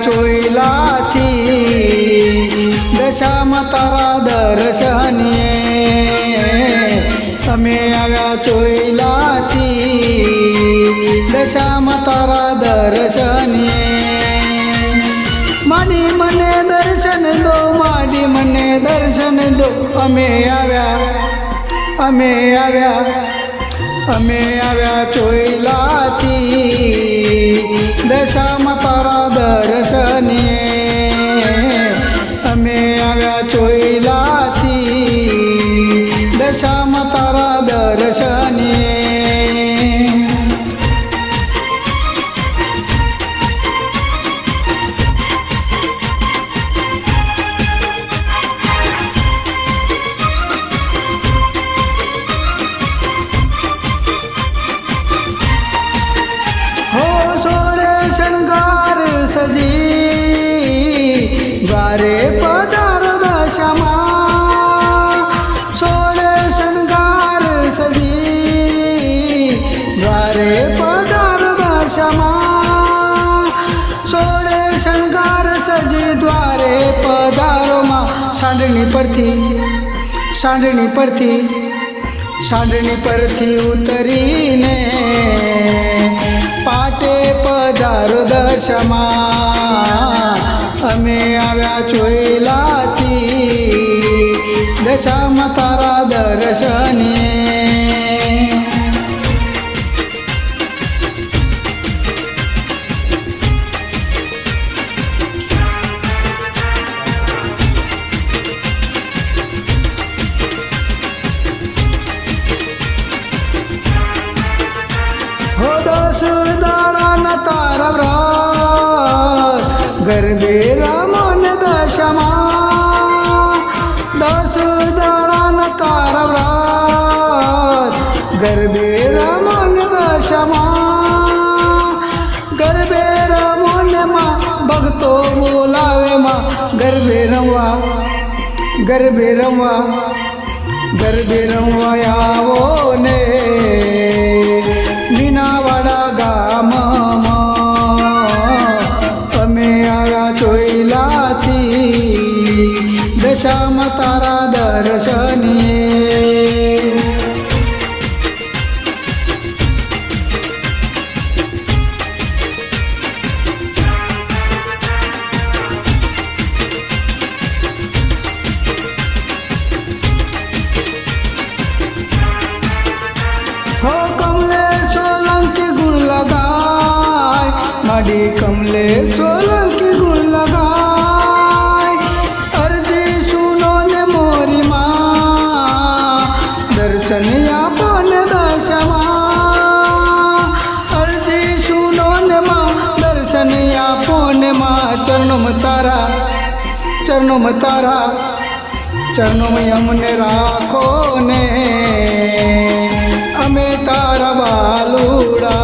ચોઈલાથી દશામાં તારા દર્શનીએ અમે આવ્યા ચોઈલાથી દશામાં તારા દર્શનીએ માડી મને દર્શન દો માડી મને દર્શન દો અમે આવ્યા ચોઈલાથી દશામાં તારા દર્શનીએ અમે આવ્યા ચોઈલાથી દશામાં તારા દર્શનીએ સજી દ્વારે પધાર દશામાં સોળે શણગાર સજી દ્વારે પધાર દશામાં સોળે શણગાર સજી દ્વારે પધારોમાં સાંડણી પરથી ઉતરીને પાટે પધારો દશામાં અમે આવ્યા ચોઈલાથી દશામાં તારા દર્શનીએ હો દસ દાડાના તારા વ્રત ગરબે રમન દશામાં દસ દાડાના તારા વ્રત ગરબે રમન દશામાં ગરબે રમનમાં ભક્તો બોલાવે માં ગરબે રમવા આવો ને મીનાવાડા ગામમાં અમે આવ્યા ચોઈલાથી દશામાં તારા દર્શનીએ હો કમલે સોલંકી ગુણ લગાય માડી કમલે સોલંકી ગુણ લગાય અરજી સુનો ને મોરી માં દર્શન આપો ને દશામાં અરજી સુનો ને માં દર્શન આપો ને માં ચરણોમાં અમને રાખો ને અમે તારા બાલુડા